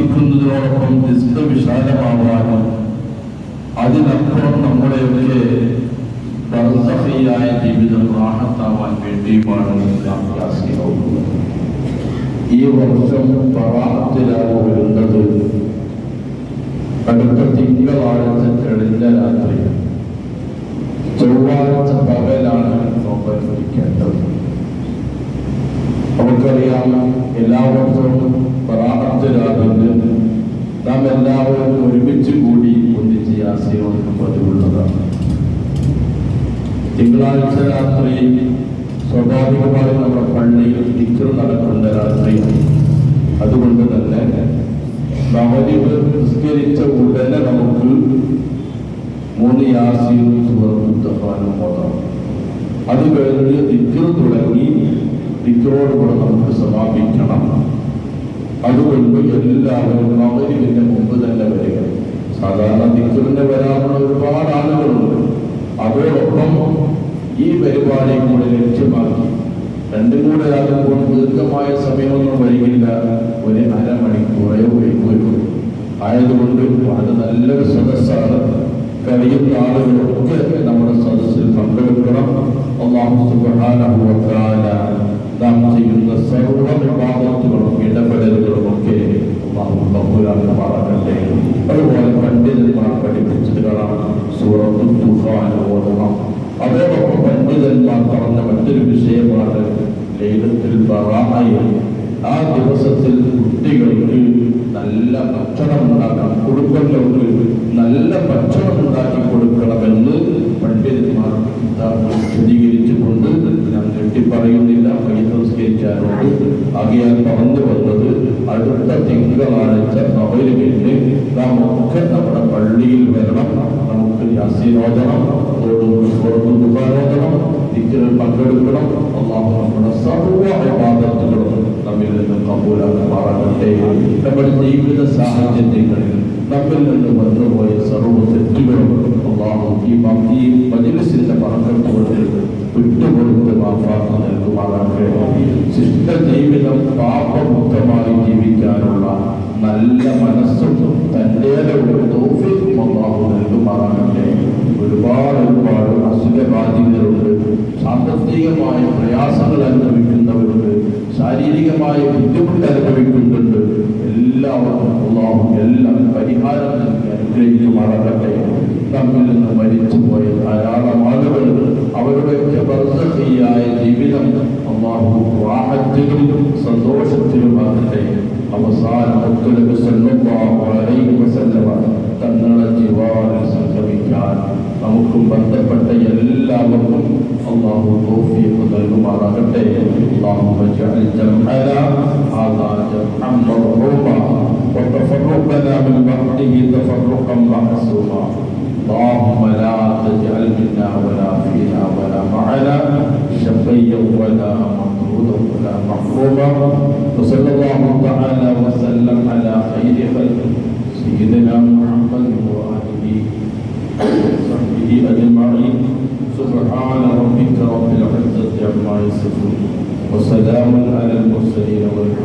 വർദ്ധിക്കുന്നതിനോടൊപ്പം risk വിശാലമാവാനും അതിനപ്പുറം നമ്മുടെയൊക്കെ ബർസഖിയായ ജീവിതം റാഹത്താവാൻ വേണ്ടിയുമാണ് നാം യാസീനോടുന്നത്. ഈ വർഷം ബറാഅത്തിലാണ് വരുന്നത്. അടുത്ത തിങ്കളാഴ്ച തെളിഞ്ഞ രാത്രി, ചൊവ്വാഴ്ച പകലാണ് നോമ്പനുഷ്ഠിക്കേണ്ടത്. നമുക്കറിയാം, എല്ലാ വർഷവും ബറാഅത്ത് രാവിലെ നാം എല്ലാവരും ഒരുമിച്ച് കൂടി ഒന്നിച്ച് യാസീനോട് പതിവുള്ളതാണ്. തിങ്കളാഴ്ച രാത്രി സ്വാഭാവികമായി നമ്മുടെ പള്ളിയിൽ ദിക്ർ നടക്കുന്ന രാത്രിയാണ്. അതുകൊണ്ട് തന്നെ മഗ്‌രിബ് നിസ്കരിച്ച ഉടനെ നമുക്ക് 3 യാസീൻ സൂറത്തുൽ ഓതണം. അത് കഴിഞ്ഞ് ദിക്ർ തുടങ്ങി ദിക്റോടുകൂടെ നമുക്ക് സമാപിക്കണം. അതുകൊണ്ട് എല്ലാവരും മഗ്‌രിബിന്റെ മുമ്പ് തന്നെ വരിക. സാധാരണ ദിക്റിന് വരാനുള്ള ഒരുപാട് ആളുകളുണ്ട്. അതോടൊപ്പം ഈ പരിപാടി കൂടെ ലക്ഷ്യമാക്കി രണ്ടും കൂടെ ആകുമ്പോൾ ദീർഘമായ സമയമൊന്നും വരികില്ല, ഒരു അരമണിക്കൂറേ വൈകും. ആയതുകൊണ്ട് വളരെ നല്ലൊരു സദസ്സാണ്. കഴിയുന്ന ആളുകളൊക്കെ നമ്മുടെ സദസ്സിൽ പങ്കെടുക്കണം. അല്ലാഹു സുബ്ഹാനഹു വ തആല നാം ചെയ്യുന്ന സർവ്വ ഇബാദത്തുകളും ഇടപെടലുകളും ഒക്കെ അല്ലാഹു കബൂലാക്കുമാറാകട്ടെ. അതുപോലെ പണ്ഡിതന്മാർ പഠിപ്പിച്ചത് കാണാം, സൂറത്തുൽ ദുഖാൻ ഓതണം. അതോടൊപ്പം പണ്ഡിതന്മാർ പറഞ്ഞ മറ്റൊരു വിഷയമാണ് ലൈലത്തുൽ ബറാഅ. ആ ദിവസത്തിൽ കുട്ടികൾക്ക് നല്ല ഭക്ഷണം ഉണ്ടാക്കണം, കുടുംബങ്ങൾക്ക് നല്ല ഭക്ഷണം ഉണ്ടാക്കി കൊടുക്കണമെന്ന് പണ്ഡിതന്മാർ വിശദീകരിച്ചുകൊണ്ട് ഞാൻ പറയുന്നില്ല, സംസ്കരിക്കാറുണ്ട്. ആകയാൽ പറഞ്ഞു വന്നത്, അടുത്ത തിങ്കളാഴ്ച മഗ്‌രിബിന് നാം ഒക്കെ നമ്മുടെ പള്ളിയിൽ വരണം. നമുക്ക് യാസീൻ ഓതണം, സൂറത്തുൽ ദുഖാൻ ഓതണം, ദിക്റിൽ പങ്കെടുക്കണം. അല്ലാഹു നമ്മുടെ സർവ്വ ഇബാദത്തുകളും നമ്മിൽ നിന്ന് കബൂലാക്കുമാറാകട്ടെ. നമ്മുടെ ജീവിത സാഹചര്യങ്ങളിൽ നമ്മിൽ നിന്ന് വന്നുപോയ സർവ്വ തെറ്റുകളും അല്ലാഹു ഈ മജ്‌ലിസിന്റെ ബറക്കത്ത് കൊണ്ട് വിട്ടുകൊടുത്ത് മാഫാത്ത് നൽകുമാറാകട്ടെ. ശിഷ്ട ജീവിതം പാപമുക്തമായി ജീവിക്കാനുള്ള നല്ല മനസ്സും തൻ്റെ തൗഫീഖും അല്ലാഹു നൽകുമാറാകട്ടെ. ഒരുപാട് അസുഖബാധിതരുണ്ട്, സാമ്പത്തികമായ പ്രയാസങ്ങൾ അനുഭവിക്കുന്നവരുണ്ട്, ശാരീരികമായ ബുദ്ധിമുട്ട് അനുഭവിക്കുന്നുണ്ട്. എല്ലാവർക്കും അല്ലാഹു എല്ലാം പരിഹാരം നൽകി അനുഗ്രഹിക്കുമാറാകട്ടെ. നമ്മിൽ നിന്ന് മരിച്ചുപോയ ധാരാളം ആളുകൾ അവരുടെയൊക്കെ ബർസഖിയായ ജീവിതം അല്ലാഹു റാഹത്തിലും സന്തോഷത്തിലുമാകട്ടെ. അവസാനം നബി സല്ലല്ലാഹു അലൈഹി വസല്ലമ തങ്ങളുടെ ജിവാറിൽ സംഗമിക്കാൻ നമുക്കും ബന്ധപ്പെട്ട എല്ലാവർക്കും അല്ലാഹു തൗഫീഖ് നൽകുമാറാകട്ടെ. അല്ലാഹുമ്മ ജഅൽ ജംഅനാ ഹാദാ ജംഅൻ മർഹൂമാ വതഫറഖനാ മിൻ ബഅദിഹി തഫറഖൻ മഅ്സൂമാ. اللهم لا تجعل منا ولا فينا ولا معنا شقيا ولا مطرودا ولا محروما. وصلى الله تعالى وسلم على خير خلقه سيدنا محمد وآله وصحبه أجمعين. سبحان ربك رب العزة عما يصفون وسلام على المرسلين والحمد